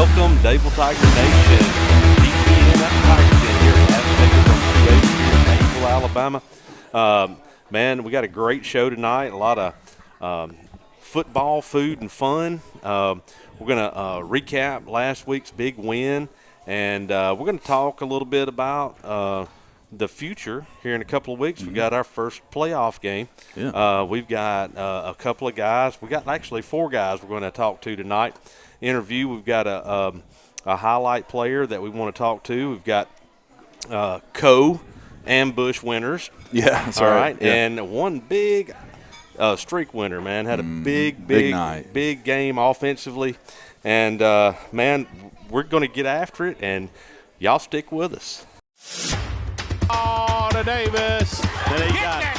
Welcome, Dadeville Tiger Nation. DPN Tiger Den here at Dadeville, Alabama. Man, we got a great show tonight. A lot of football, food, and fun. We're going to recap last week's big win, and we're going to talk a little bit about the future here in a couple of weeks. We got our first playoff game. Yeah. We've got a couple of guys. We got actually 4 guys we're going to talk to tonight. Interview. We've got a highlight player that we want to talk to. We've got ambush winners. Yeah, that's all right. right. Yeah. And one big streak winner, man. Had a big night. big game offensively. And, man, we're going to get after it, and y'all stick with us. Oh, to Davis. Get that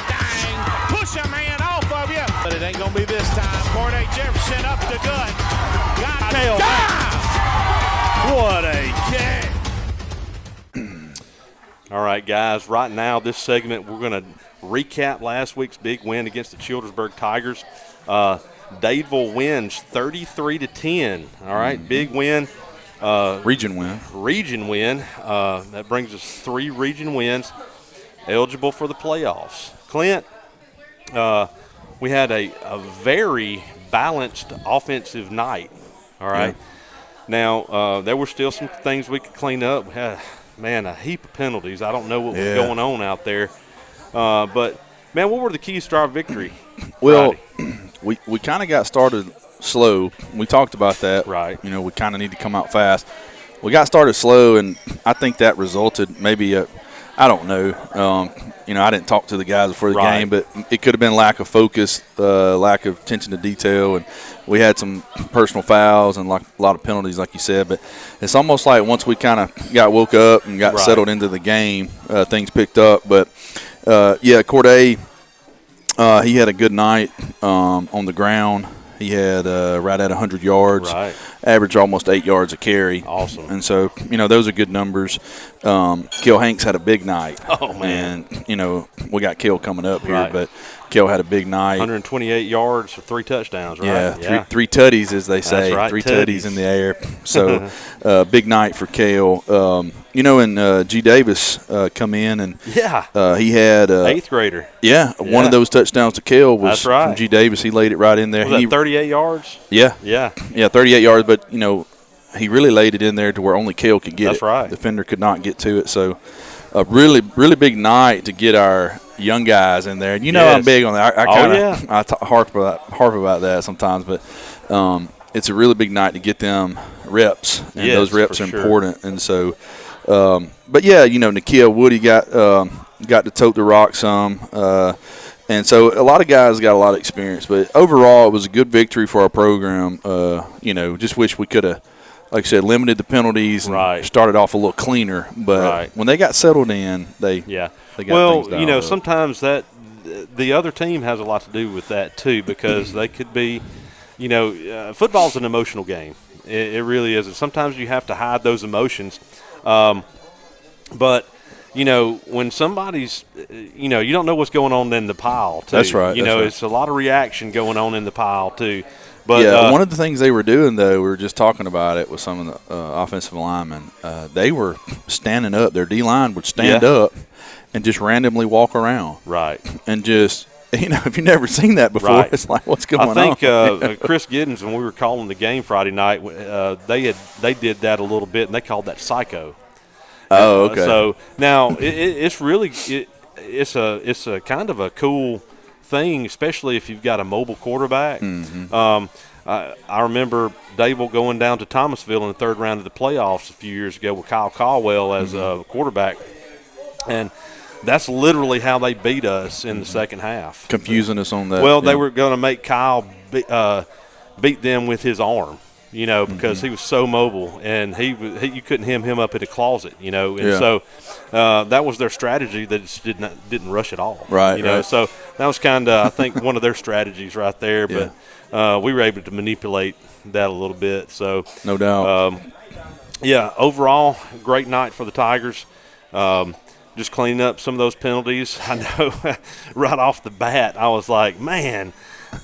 thing. Push a man off of you. But it ain't going to be this time. Corday Jefferson up to good. Got it. What a catch. All right, guys, right now this segment we're going to recap last week's big win against the Childersburg Tigers. Dadeville wins 33-10. All right, big win. Region win. That brings us 3 region wins, eligible for the playoffs. Clint, we had a very balanced offensive night. All right. Yeah. Now, there were still some things we could clean up. We had, man, a heap of penalties. I don't know what was going on out there. But, man, what were the keys to our victory? Well, Friday? we kind of got started slow. We talked about that. Right. You know, we kind of need to come out fast. We got started slow, and I think that resulted maybe I don't know. You know, I didn't talk to the guys before the game, but it could have been lack of focus, lack of attention to detail, and we had some personal fouls and a lot of penalties, like you said. But it's almost like once we kind of got woke up and got settled into the game, things picked up. But, Corday, he had a good night on the ground. He had right at 100 yards, averaged almost 8 yards a carry. Awesome. And so, you know, those are good numbers. Kel Hanks had a big night. Oh, man. And, you know, we got Kel coming up here, but Kel had a big night. 128 yards for 3 touchdowns, right? Yeah, three tutties, as they say. That's right, 3 tutties in the air. So, big night for Kel. You know, and G. Davis come in, and he had 8th grader. Yeah, one of those touchdowns to Kel was from G. Davis. He laid it right in there. Was that 38 yards? Yeah, 38 yards. But you know, he really laid it in there to where only Kel could get it. That's right. Defender could not get to it. So, a really big night to get our young guys in there. And you know, I'm big on that. I harp about that sometimes, but it's a really big night to get them reps, and those reps are important. And so. But yeah, you know, Nakia Woody got to tote the rock some, and so a lot of guys got a lot of experience. But overall, it was a good victory for our program. You know, just wish we could have, like I said, limited the penalties and started off a little cleaner. But when they got settled in, they got things down. You know, sometimes that the other team has a lot to do with that too, because they could be, you know, football's an emotional game. It really is. And sometimes you have to hide those emotions. But, you know, when somebody's, you know, you don't know what's going on in the pile, too. That's right. You know, it's a lot of reaction going on in the pile, too. But one of the things they were doing, though, we were just talking about it with some of the offensive linemen. They were standing up. Their D-line would stand up and just randomly walk around. Right. And just, you know, if you've never seen that before, it's like, what's going on? I think Chris Giddens, when we were calling the game Friday night, they did that a little bit, and they called that psycho. Oh, okay. So now it's really it's a kind of a cool thing, especially if you've got a mobile quarterback. I remember Dadeville going down to Thomasville in the 3rd round of the playoffs a few years ago with Kyle Caldwell as a quarterback, and that's literally how they beat us in the second half. Confusing us on that. Well, they were going to make Kyle beat them with his arm. You know, because he was so mobile, and you couldn't hem him up in a closet. You know, and so that was their strategy. That just didn't rush at all. Right. You know, so that was kind of, I think, one of their strategies right there. But we were able to manipulate that a little bit. So no doubt. Overall, great night for the Tigers. Just cleaning up some of those penalties. I know right off the bat, I was like, man.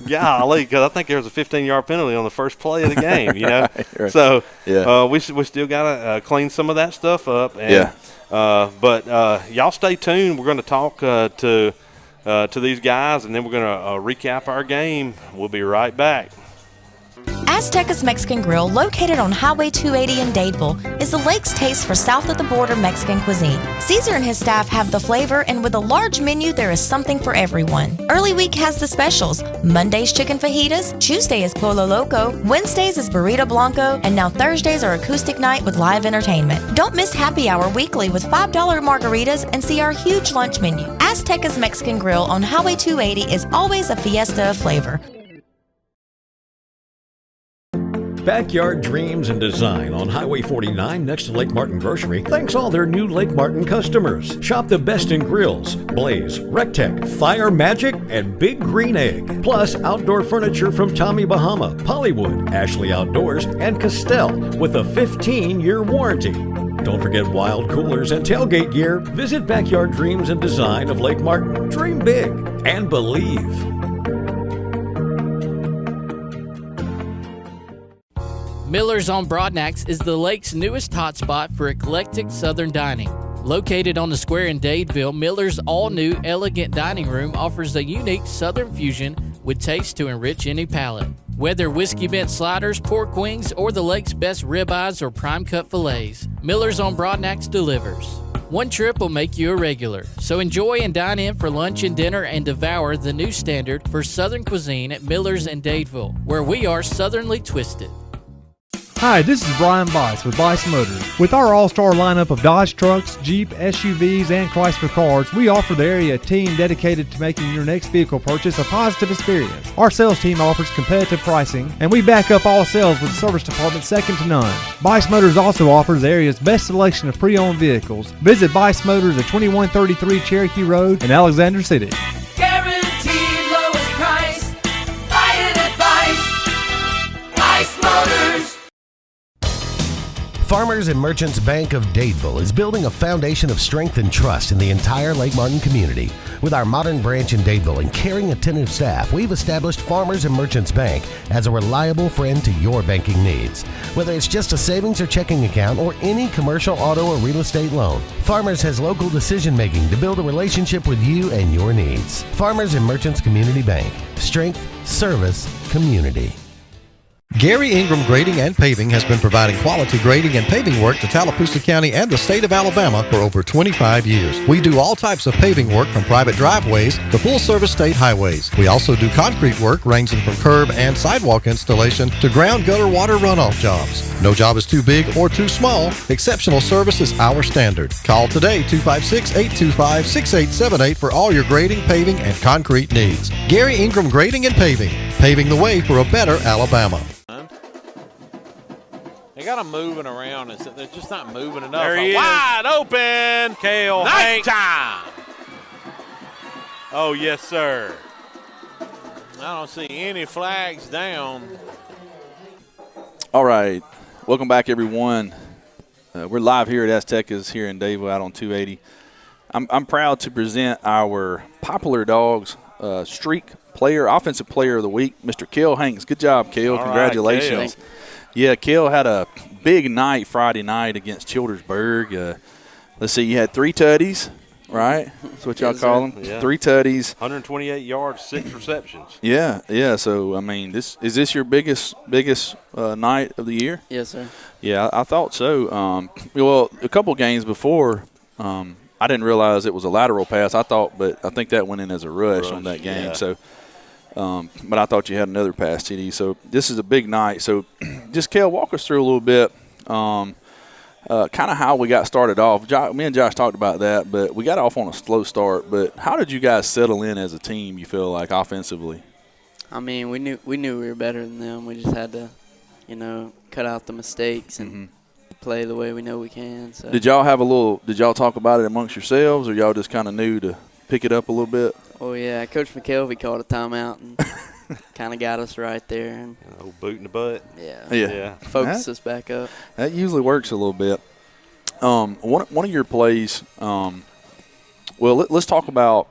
golly, because I think there was a 15-yard penalty on the first play of the game, you know. Right. So yeah. we still got to clean some of that stuff up. And, but y'all stay tuned. We're going to talk to these guys, and then we're going to recap our game. We'll be right back. Azteca's Mexican Grill, located on Highway 280 in Dadeville, is the lake's taste for south-of-the-border Mexican cuisine. Caesar and his staff have the flavor, and with a large menu, there is something for everyone. Early week has the specials. Monday's chicken fajitas, Tuesday is Polo Loco, Wednesdays is Burrito Blanco, and now Thursdays are acoustic night with live entertainment. Don't miss happy hour weekly with $5 margaritas and see our huge lunch menu. Azteca's Mexican Grill on Highway 280 is always a fiesta of flavor. Backyard Dreams and Design on Highway 49 next to Lake Martin Grocery thanks all their new Lake Martin customers. Shop the best in grills, Blaze, Rectech, Fire Magic, and Big Green Egg. Plus outdoor furniture from Tommy Bahama, Pollywood, Ashley Outdoors, and Castell with a 15-year warranty. Don't forget wild coolers and tailgate gear. Visit Backyard Dreams and Design of Lake Martin. Dream big and believe. Miller's on Broadnax is the lake's newest hotspot for eclectic southern dining. Located on the square in Dadeville, Miller's all-new elegant dining room offers a unique southern fusion with taste to enrich any palate. Whether whiskey bent sliders, pork wings, or the lake's best ribeyes or prime cut fillets, Miller's on Broadnax delivers. One trip will make you a regular, so enjoy and dine in for lunch and dinner and devour the new standard for southern cuisine at Miller's in Dadeville, where we are southernly twisted. Hi, this is Brian Bice with Bice Motors. With our all-star lineup of Dodge trucks, Jeep, SUVs, and Chrysler cars, we offer the area team dedicated to making your next vehicle purchase a positive experience. Our sales team offers competitive pricing, and we back up all sales with a service department second to none. Bice Motors also offers the area's best selection of pre-owned vehicles. Visit Bice Motors at 2133 Cherokee Road in Alexander City. Guaranteed lowest price. Buy it at Bice Motors. Farmers and Merchants Bank of Dadeville is building a foundation of strength and trust in the entire Lake Martin community. With our modern branch in Dadeville and caring, attentive staff, we've established Farmers and Merchants Bank as a reliable friend to your banking needs. Whether it's just a savings or checking account or any commercial, auto, or real estate loan, Farmers has local decision making to build a relationship with you and your needs. Farmers and Merchants Community Bank. Strength, service, community. Gary Ingram Grading and Paving has been providing quality grading and paving work to Tallapoosa County and the state of Alabama for over 25 years. We do all types of paving work from private driveways to full-service state highways. We also do concrete work ranging from curb and sidewalk installation to ground gutter water runoff jobs. No job is too big or too small. Exceptional service is our standard. Call today 256-825-6878 for all your grading, paving, and concrete needs. Gary Ingram Grading and Paving, paving the way for a better Alabama. They got them moving around. They're just not moving enough. There he is. Wide open. Kale Night Hanks. time. Oh, yes, sir. I don't see any flags down. All right. Welcome back, everyone. We're live here at Aztecas here in Dadeville out on 280. I'm proud to present our Popular Dogs Streak Player, Offensive Player of the Week, Mr. Kale Hanks. Good job, Kale. All Congratulations. Right, yeah, Kale had a big night Friday night against Childersburg. Let's see, you had 3 tutties, right? That's what y'all call them. Yeah. 3 tutties. 128 yards, 6 receptions. Yeah. So, I mean, is this your biggest night of the year? Yes, sir. Yeah, I thought so. Well, a couple games before, I didn't realize it was a lateral pass. I think that went in as a rush on that game. Yeah. So, but I thought you had another pass TD. So this is a big night. So, just Kel, walk us through a little bit, kind of how we got started off. Me and Josh talked about that, but we got off on a slow start. But how did you guys settle in as a team? You feel like offensively? I mean, we knew we were better than them. We just had to, cut out the mistakes and play the way we know we can. So. Did y'all talk about it amongst yourselves, or y'all just kind of knew to pick it up a little bit? Oh, yeah. Coach McKelvey called a timeout and kind of got us right there. And old boot in the butt. Yeah. Focus us back up. That usually works a little bit. One of your plays, well, let's talk about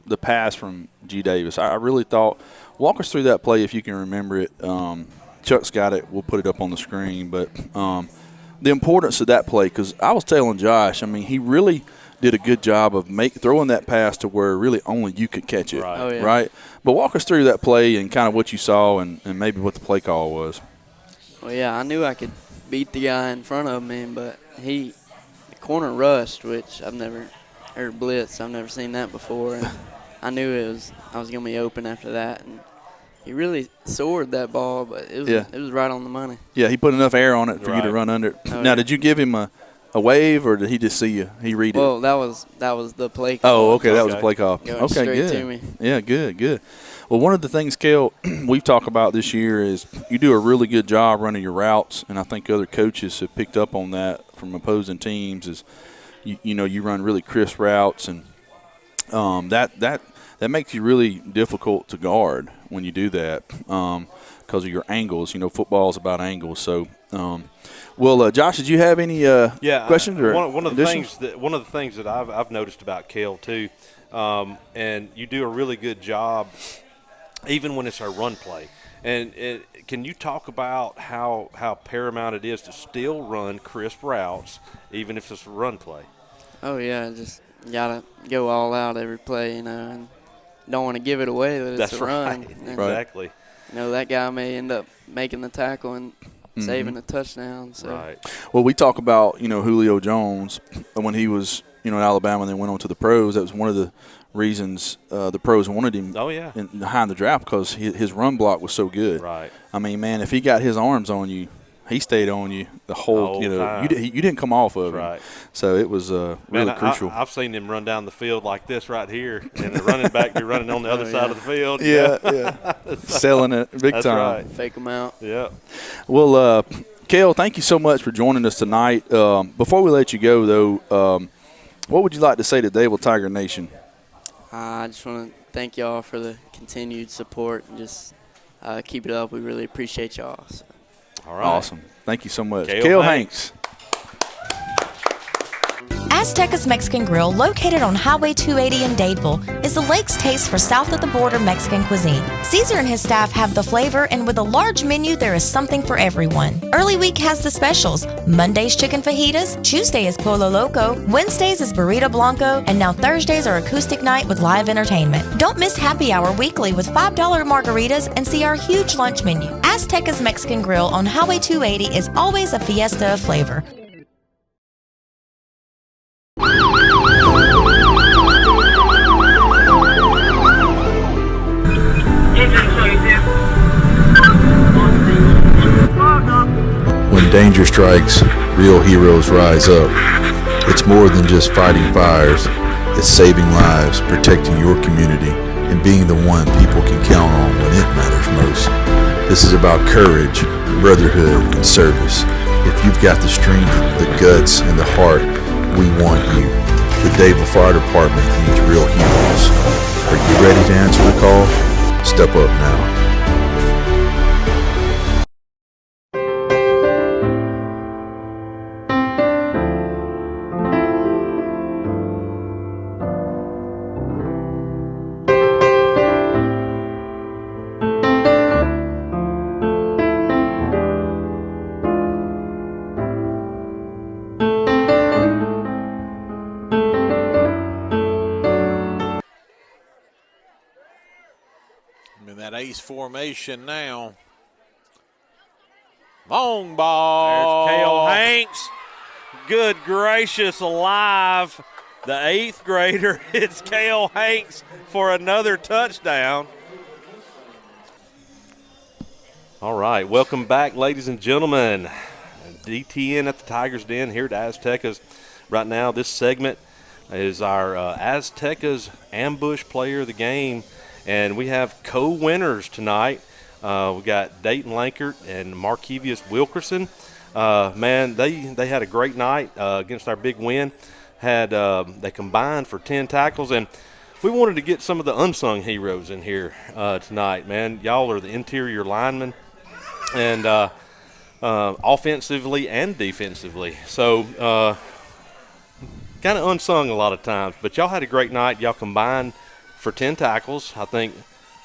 the pass from G. Davis. I really thought – walk us through that play if you can remember it. Chuck's got it. We'll put it up on the screen. But the importance of that play, because I was telling Josh, I mean, he really did a good job of throwing that pass to where really only you could catch it. Right. Oh, yeah. Right? But walk us through that play and kind of what you saw and maybe what the play call was. Well, yeah, I knew I could beat the guy in front of me, but the corner rushed, which I've never heard blitz. I've never seen that before, and I knew I was going to be open after that. And he really soared that ball, but it was right on the money. Yeah, he put enough air on it for you to run under it. Oh, now, yeah. Did you give him a wave, or did he just see you? He read it? Well, that was the play call. Oh, okay, that was a play call. Going okay, straight good. to me. Yeah, good. Well, one of the things, Kel, we've talked about this year is you do a really good job running your routes, and I think other coaches have picked up on that from opposing teams. Is you run really crisp routes, and that makes you really difficult to guard when you do that because of your angles. Football is about angles. So, well, Josh, did you have any questions or one of additions? the things that I've noticed about Kel too, and you do a really good job, even when it's our run play. And can you talk about how paramount it is to still run crisp routes, even if it's a run play? Oh, yeah, just got to go all out every play, and don't want to give it away that it's a run. And, exactly. That guy may end up making the tackle and saving a touchdown. So. Right. Well, we talk about, Julio Jones when he was, in Alabama and then went on to the pros. That was one of the reasons the pros wanted him high in the draft because his run block was so good. Right. I mean, man, if he got his arms on you, he stayed on you the whole time. You didn't come off of him. Right. So it was really crucial. I've seen him run down the field like this right here, and the running back be running on the other side of the field. Yeah. Selling it big That's time. Right. Fake them out. Yeah. Well, Kel, thank you so much for joining us tonight. Before we let you go, though, what would you like to say to Dadeville Tiger Nation? I just want to thank y'all for the continued support and just keep it up. We really appreciate y'all. So. All right. Awesome. Thank you so much. Kel Hanks. Azteca's Mexican Grill, located on Highway 280 in Dadeville, is the lake's taste for south of the border Mexican cuisine. Caesar and his staff have the flavor, and with a large menu, there is something for everyone. Early week has the specials. Monday's chicken fajitas, Tuesday is Polo Loco, Wednesdays is Burrito Blanco, and now Thursdays are acoustic night with live entertainment. Don't miss happy hour weekly with $5 margaritas and see our huge lunch menu. Azteca's Mexican Grill on Highway 280 is always a fiesta of flavor. When danger strikes, real heroes rise up. It's more than just fighting fires. It's saving lives, protecting your community, and being the one people can count on when it matters most. This is about courage, brotherhood, and service. If you've got the strength, the guts, and the heart, we want you. The Dadeville Fire Department needs real heroes. Are you ready to answer the call? Step up now. Formation now. Long ball. There's Kel Hanks. Good gracious alive. The 8th grader. It's Kel Hanks for another touchdown. All right. Welcome back, ladies and gentlemen. DTN at the Tigers Den here at Aztecas. Right now, this segment is our Aztecas Ambush Player of the Game. And we have co-winners tonight. We got Dayton Lankert and Markevius Wilkerson. Man, they had a great night against our big win. They combined for 10 tackles, and we wanted to get some of the unsung heroes in here tonight. Man, y'all are the interior linemen, and offensively and defensively. So kind of unsung a lot of times, but y'all had a great night. Y'all combined for 10 tackles. I think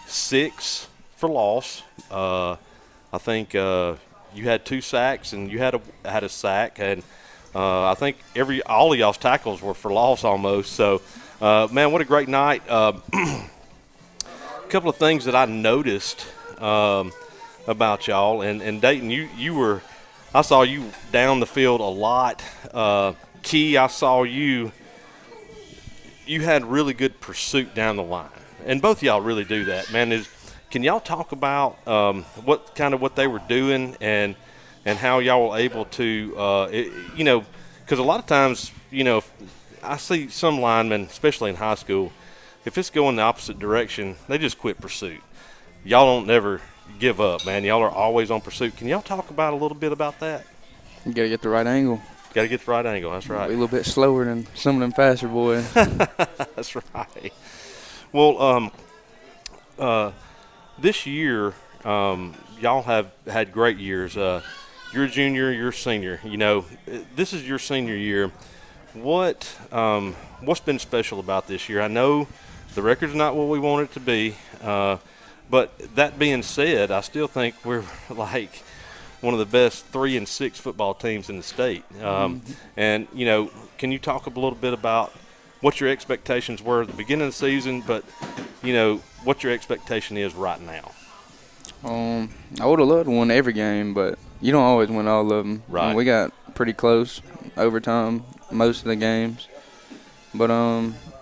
6 for loss. I think you had 2 sacks, and you had a sack, and I think all of y'all's tackles were for loss almost. So, man, what a great night. A couple of things that I noticed about y'all, and Dayton, I saw you down the field a lot. Key, I saw you had really good pursuit down the line, and both of y'all really do that, man. Can y'all talk about what they were doing and how y'all were able to, because a lot of times, I see some linemen, especially in high school, if it's going the opposite direction, they just quit pursuit. Y'all don't never give up, man. Y'all are always on pursuit. Can y'all talk about a little bit about that? You got to get the right angle. Got to get the right angle. That's right. Be a little bit slower than some of them faster boys. That's right. Well, this year, y'all have had great years. You're a junior, you're a senior. This is your senior year. What's been special about this year? I know the record's not what we want it to be, but that being said, I still think we're like one of the best 3 and 6 football teams in the state. And can you talk a little bit about what your expectations were at the beginning of the season, but what your expectation is right now? I would have loved to win every game, but you don't always win all of them. Right. We got pretty close overtime most of the games, but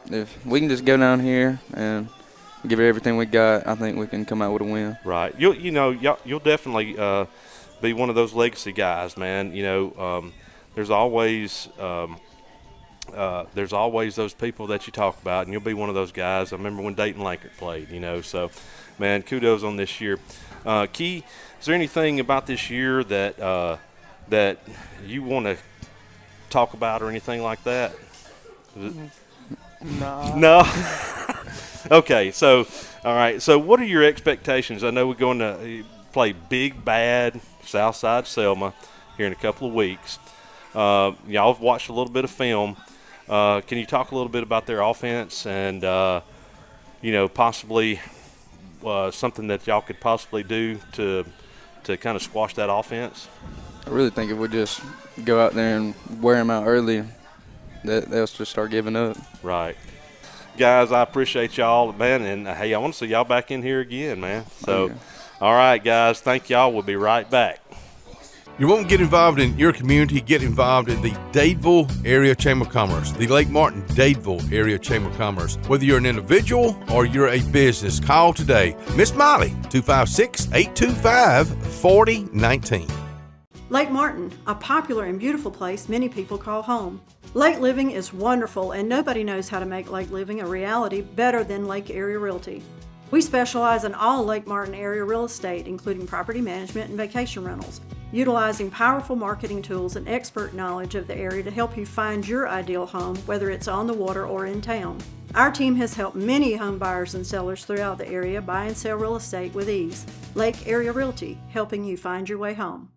if we can just go down here and give it everything we got, I think we can come out with a win. Right. You'll definitely be one of those legacy guys, man. There's always those people that you talk about, and you'll be one of those guys. I remember when Dayton Lankert played, so, man, kudos on this year. Key, is there anything about this year that you want to talk about or anything like that? No. Okay, so, all right. So what are your expectations? I know we're going to play Big Bad Southside Selma here in a couple of weeks. Y'all have watched a little bit of film. Can you talk a little bit about their offense and, possibly something that y'all could possibly do to kind of squash that offense? I really think if we just go out there and wear them out early, they'll just start giving up. Right. Guys, I appreciate y'all, man, and, hey, I want to see y'all back in here again, man. So, All right, guys, thank y'all. We'll be right back. You won't get involved in your community, get involved in the Dadeville Area Chamber of Commerce, the Lake Martin Dadeville Area Chamber of Commerce. Whether you're an individual or you're a business, call today. Miss Molly, 256-825-4019. Lake Martin, a popular and beautiful place many people call home. Lake living is wonderful, and nobody knows how to make lake living a reality better than Lake Area Realty. We specialize in all Lake Martin area real estate, including property management and vacation rentals, utilizing powerful marketing tools and expert knowledge of the area to help you find your ideal home, whether it's on the water or in town. Our team has helped many home buyers and sellers throughout the area buy and sell real estate with ease. Lake Area Realty, helping you find your way home.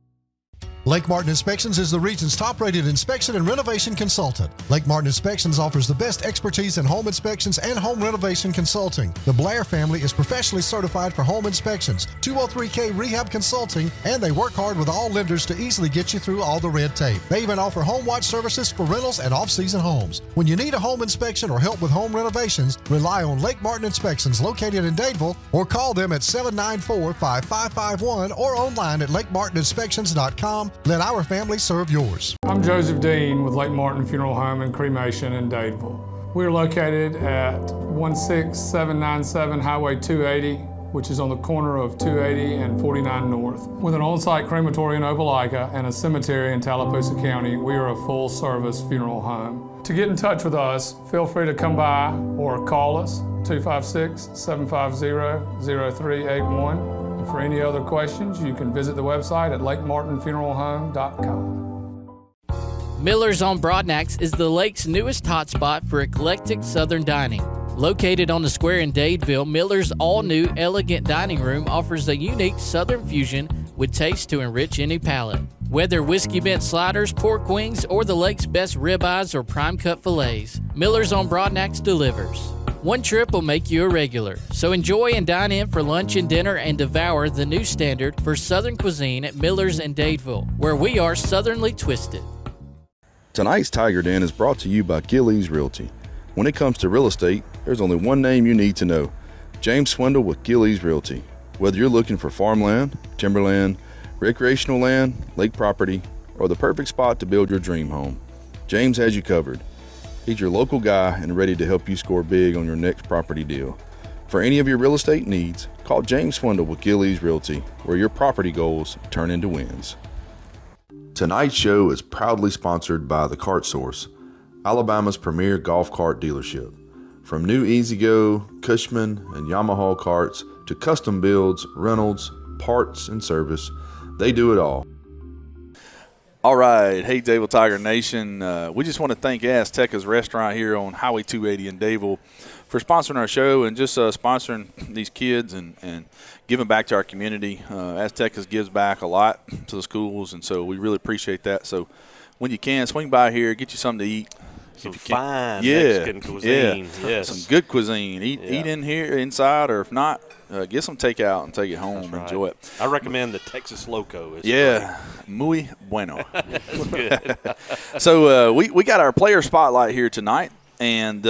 Lake Martin Inspections is the region's top-rated inspection and renovation consultant. Lake Martin Inspections offers the best expertise in home inspections and home renovation consulting. The Blair family is professionally certified for home inspections, 203K rehab consulting, and they work hard with all lenders to easily get you through all the red tape. They even offer home watch services for rentals and off-season homes. When you need a home inspection or help with home renovations, rely on Lake Martin Inspections located in Dadeville, or call them at 794-5551 or online at lakemartininspections.com. Let our family serve yours. I'm Joseph Dean with Lake Martin Funeral Home and Cremation in Dadeville. We're located at 16797 Highway 280, which is on the corner of 280 and 49 North. With an on-site crematory in Opelika and a cemetery in Tallapoosa County, we are a full-service funeral home. To get in touch with us, feel free to come by or call us, 256-750-0381. For any other questions, you can visit the website at lakemartinfuneralhome.com. Miller's on Broadnax is the lake's newest hotspot for eclectic Southern dining. Located on the square in Dadeville, Miller's all-new elegant dining room offers a unique Southern fusion with taste to enrich any palate. Whether whiskey bent sliders, pork wings, or the lake's best ribeyes or prime cut fillets, Miller's on Broadnax delivers. One trip will make you a regular, so enjoy and dine in for lunch and dinner and devour the new standard for Southern cuisine at Miller's in Dadeville, where we are Southernly twisted. Tonight's Tiger Den is brought to you by Gillies Realty. When it comes to real estate, there's only one name you need to know: James Swindle with Gillies Realty. Whether you're looking for farmland, timberland, recreational land, lake property, or the perfect spot to build your dream home, James has you covered. He's your local guy and ready to help you score big on your next property deal. For any of your real estate needs, call James Swindle with Gillies Realty, where your property goals turn into wins. Tonight's show is proudly sponsored by The Cart Source, Alabama's premier golf cart dealership. From new E-Z-Go, Cushman, and Yamaha carts to custom builds, rentals, parts, and service, they do it all. All right. Hey, Dadeville Tiger Nation. We just want to thank Azteca's Restaurant here on Highway 280 in Dadeville for sponsoring our show and just sponsoring these kids and giving back to our community. Azteca's gives back a lot to the schools, and so we really appreciate that. So when you can, swing by here, get you something to eat. Some fine Mexican cuisine. Yeah. Yes. Some good cuisine. Eat in here, inside, or if not, get some takeout and take it home and enjoy it. I recommend the Texas Loco. It's muy bueno. It's good. So we got our player spotlight here tonight. And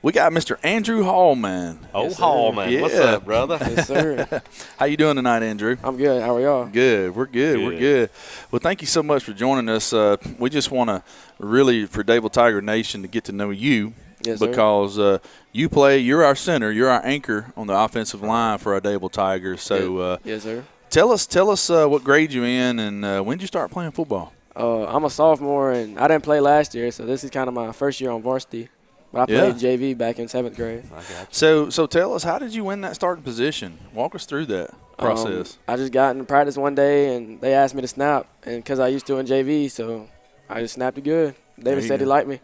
we got Mr. Andrew Hallman. Hallman. Yeah. What's up, brother? Yes, sir. How you doing tonight, Andrew? I'm good. How are y'all? Good. We're good. Well, thank you so much for joining us. We just want to really, for Dadeville Tiger Nation, to get to know you. Yes, sir. Because you're our center, you're our anchor on the offensive line for our Dadeville Tigers. So yes, sir. Tell us what grade you in and when did you start playing football? I'm a sophomore, and I didn't play last year, so this is kind of my first year on varsity. But I played JV back in 7th grade. I got you. So tell us, how did you win that starting position? Walk us through that process. I just got in practice one day, and they asked me to snap. And because I used to in JV, so I just snapped it good. David said he liked me.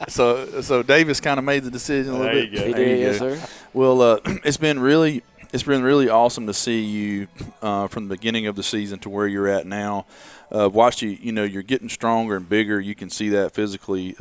So Davis kind of made the decision a little bit. You go. He did, yes, sir. Well, it's been really awesome to see you from the beginning of the season to where you're at now. Watched you, you're getting stronger and bigger. You can see that physically,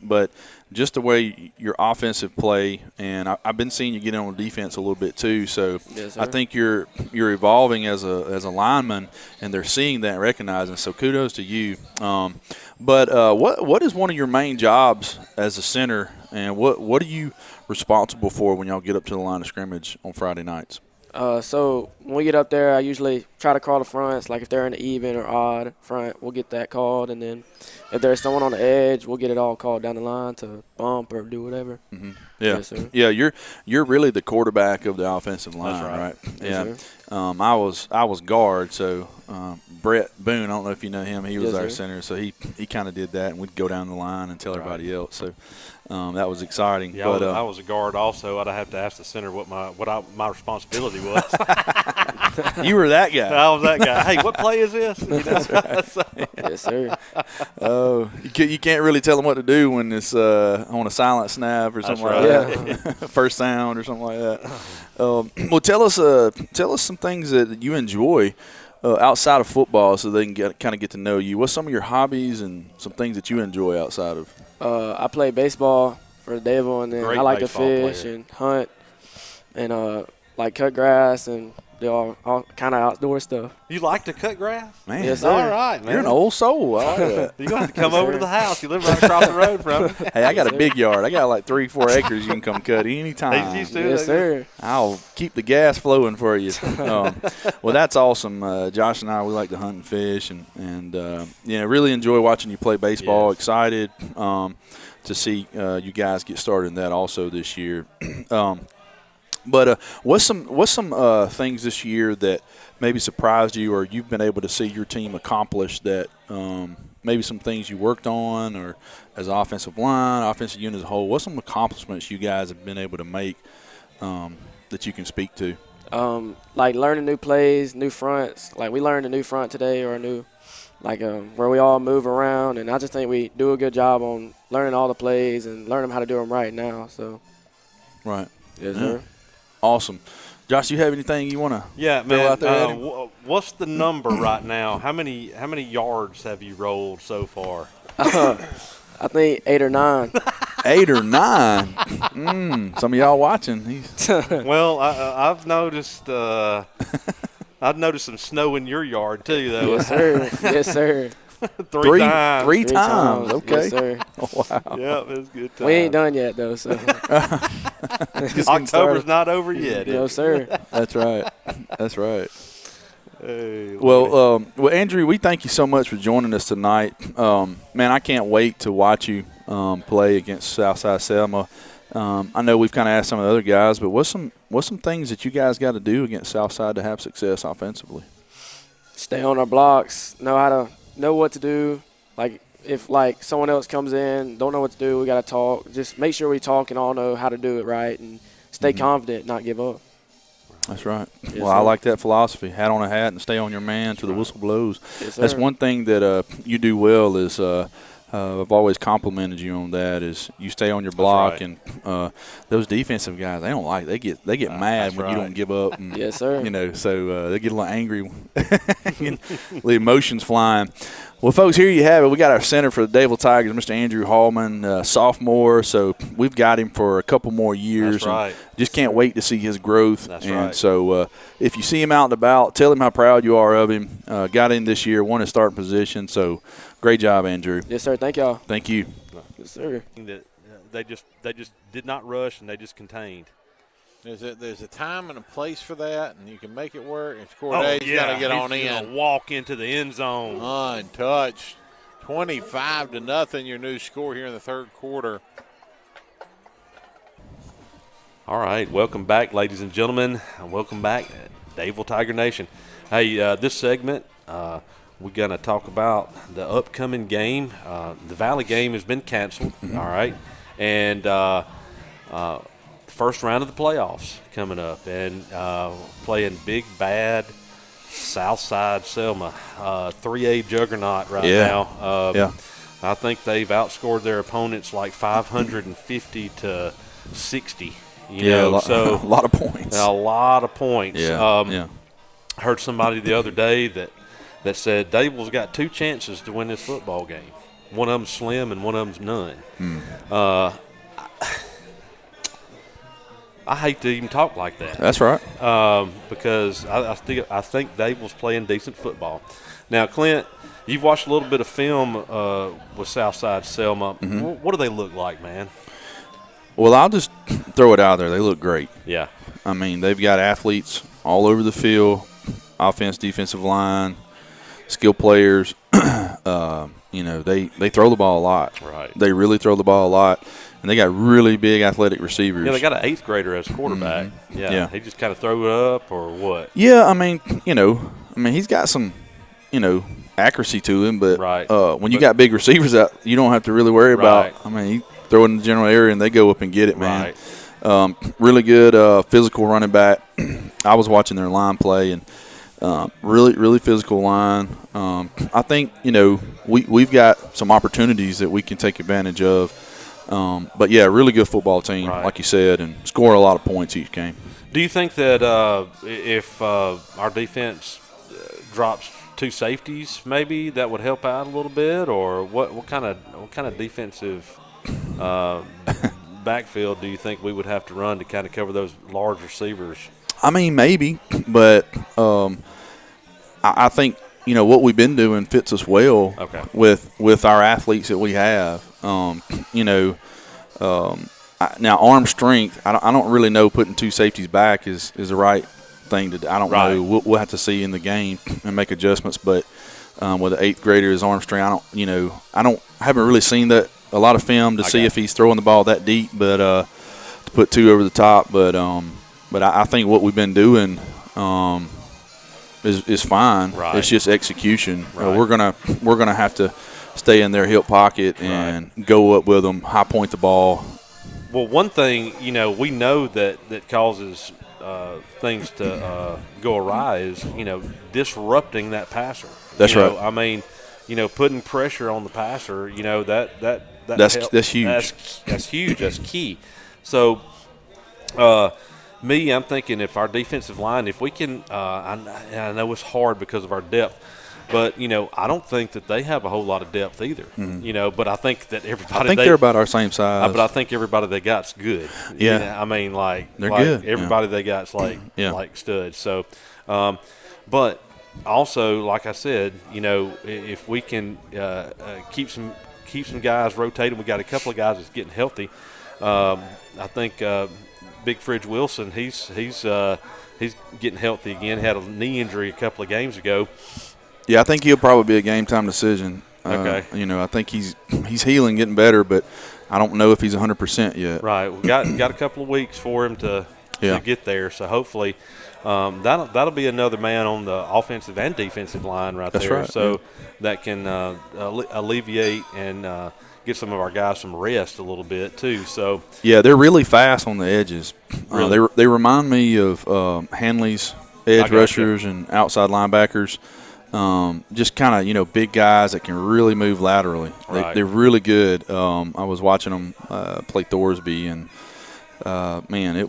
but just the way your offensive play, and I've been seeing you get in on defense a little bit too. So yes, I think you're evolving as a lineman, and they're seeing that and recognizing. So kudos to you. But what is one of your main jobs as a center, and what are you responsible for when y'all get up to the line of scrimmage on Friday nights? So when we get up there, I usually try to call the fronts. Like if they're in the even or odd front, we'll get that called. And then if there's someone on the edge, we'll get it all called down the line to bump or do whatever. Mm-hmm. Yeah, yes, sir. Yeah. You're really the quarterback of the offensive line, right? Yes, yeah. I was guard, so Brett Boone. I don't know if you know him. He was our center, so he kind of did that, and we'd go down the line and tell everybody else. So. That was exciting. Yeah, but, I was a guard also. I'd have to ask the center what my responsibility was. You were that guy. I was that guy. Hey, what play is this? Yes, sir. Oh, you can't really tell them what to do when it's on a silent snap or something like that. First sound or something like that. Well, tell us some things that you enjoy outside of football, so they can kind of get to know you. What's some of your hobbies and some things that you enjoy outside of? I play baseball for Dadeville, and then I like to fish and hunt and like cut grass and do all kind of outdoor stuff. You like to cut grass? Man, yes, sir. All right, man. You're an old soul. I like that. You're going to have to come over to the house. You live right across the road from me. Hey, I got a big yard. I got like 3-4 acres you can come cut anytime. He's used to yes, sir. I'll keep the gas flowing for you. Well, that's awesome. Josh and I, we like to hunt and fish and really enjoy watching you play baseball. Yes. Excited to see you guys get started in that also this year. But what's some things this year that maybe surprised you, or you've been able to see your team accomplish that maybe some things you worked on, or as an offensive line, offensive unit as a whole? What's some accomplishments you guys have been able to make that you can speak to? Like learning new plays, new fronts. Like we learned a new front today, or a new where we all move around, and I just think we do a good job on learning all the plays and learning how to do them right now. So, right. Yes, sir. Awesome. Josh, you have anything you want to man, out there? What's the number right now? How many yards have you rolled so far? I think 8 or 9. 8 or 9. Some of y'all watching. Well, I've noticed. I've noticed some snow in your yard too, though. Yes, sir. Yes, sir. Three times. Three times. Okay. Yes, sir. Oh, wow. Yep, it was a good time. We ain't done yet, though. So October's not over yet. No, sir. That's right. That's right. Hey, well, Andrew, we thank you so much for joining us tonight. Man, I can't wait to watch you play against Southside Selma. I know we've kind of asked some of the other guys, but what's some things that you guys got to do against Southside to have success offensively? Stay on our blocks. Know what to do. Like if someone else comes in, don't know what to do, we got to talk. Just make sure we talk and all know how to do it right, and stay confident, not give up. That's right. Yes, well, sir. I like that philosophy. Hat on a hat and stay on your man till the whistle blows. Yes, That's sir. one thing that you do well is I've always complimented you on that is you stay on your block. right. And those defensive guys, they don't like they get mad when you don't give up. And, Yes, sir. So they get a little angry. The emotions flying. Well, folks, here you have it. We got our center for the Dadeville Tigers, Mr. Andrew Hallman, sophomore. So we've got him for a couple more years. That's right. And just can't wait to see his growth. That's and right. So if you see him out and about, tell him how proud you are of him. Got in this year, won his starting position. So great job, Andrew. Yes, sir. Thank y'all. Thank you. Yes, sir. That they just did not rush and they just contained. There's a time and a place for that, and you can make it work. And Corday's got to get on He's in. gonna walk into the end zone. Untouched. 25-0, your new score here in the third quarter. All right, welcome back, ladies and gentlemen. Welcome back, Dadeville Tiger Nation. Hey, this segment, we're going to talk about the upcoming game. The Valley game has been canceled, all right, and first round of the playoffs coming up, and playing big, bad Southside Selma, 3A juggernaut right now. Yeah. I think they've outscored their opponents like 550 to 60. A lot of points. A lot of points. Yeah. I heard somebody the other day that said Dadeville's got 2 chances to win this football game. One of them's slim and one of them's none. I hate to even talk like that. That's right. Because I think Dadeville's playing decent football. Now, Clint, you've watched a little bit of film with Southside Selma. What do they look like, man? Well, I'll just throw it out there. They look great. Yeah. I mean, they've got athletes all over the field, offense, defensive line, skill players. They throw the ball a lot. Right. They really throw the ball a lot. And they got really big athletic receivers. Yeah, they got an 8th grader as quarterback. Yeah. He just kind of throw it up or what? Yeah, I mean, he's got some, accuracy to him. But when you got big receivers out, you don't have to really worry about. I mean, he throw it in the general area and they go up and get it, man. Right. Really good physical running back. I was watching their line play and really, really physical line. I think, we've got some opportunities that we can take advantage of. But, yeah, really good football team, like you said, and score a lot of points each game. Do you think that if our defense drops 2 safeties, maybe that would help out a little bit, or what kind of defensive backfield do you think we would have to run to kind of cover those large receivers? I mean, maybe, but I think what we've been doing fits us well with our athletes that we have. Now arm strength, I don't really know putting 2 safeties back is the right thing to do. I don't know. We'll have to see in the game and make adjustments. But with the 8th grader, his arm strength, I haven't really seen that a lot of film to see if he's throwing the ball that deep. But to put 2 over the top, but I think what we've been doing is fine. Right. It's just execution. We're gonna have to stay in their hip pocket and go up with them, high point the ball. Well, one thing we know that causes things to go awry is disrupting that passer. That's right. I mean, putting pressure on the passer. That's huge. That's huge. That's key. So. I'm thinking if our defensive line, if we can, I know it's hard because of our depth, But, I don't think that they have a whole lot of depth either, but I think that everybody. I think they're about our same size. But I think everybody they got's good. Yeah. They're good. Everybody they got's like studs. So, but also, like I said, if we can keep some guys rotating, we got a couple of guys that's getting healthy. I think Big Fridge Wilson, he's getting healthy again. Had a knee injury a couple of games ago. Yeah, I think he'll probably be a game time decision. Okay. I think he's healing, getting better, but I don't know if he's 100% yet. Right. We got a couple of weeks for him to get there. So hopefully that'll be another man on the offensive and defensive line right That's there. Right. So that can alleviate and get some of our guys some rest a little bit too. So yeah, they're really fast on the edges. Really? They remind me of Hanley's edge rushers and outside linebackers. Just kind of big guys that can really move laterally. Right. They're really good. I was watching them play Thorsby, and man, they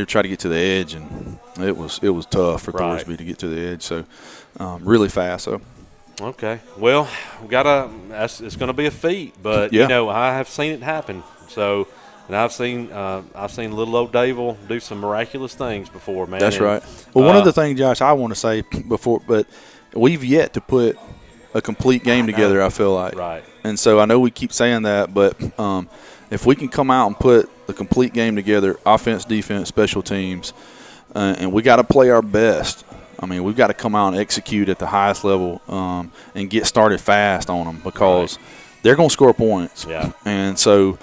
were trying to get to the edge, and it was tough for Thorsby to get to the edge. So really fast. So okay, well, it's going to be a feat, but I have seen it happen. So. And I've seen little old Dadeville do some miraculous things before, man. That's right. Well, one other thing, Josh, I want to say before, but we've yet to put a complete game together, I feel like. Right. And so I know we keep saying that, but if we can come out and put the complete game together, offense, defense, special teams, and we got to play our best. I mean, we've got to come out and execute at the highest level and get started fast on them because they're going to score points. Yeah. And so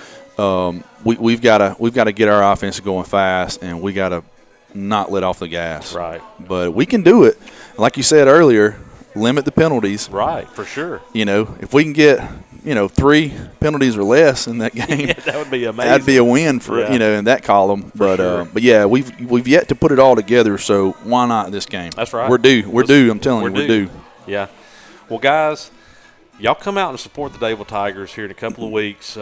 we've got to get our offense going fast, and we got to not let off the gas. Right. But we can do it. Like you said earlier, limit the penalties. Right, for sure. If we can get 3 penalties or less in that game, that would be amazing. That'd be a win for in that column. But yeah, we've yet to put it all together. So why not this game? That's right. We're due. We're due. I'm telling you, we're due. Yeah. Well, guys, y'all come out and support the Dadeville Tigers here in a couple of weeks.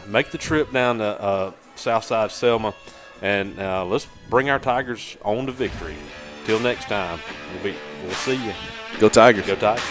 Make the trip down to Southside Selma, and let's bring our Tigers on to victory. Till next time, we'll see you. Go Tigers. Go Tigers.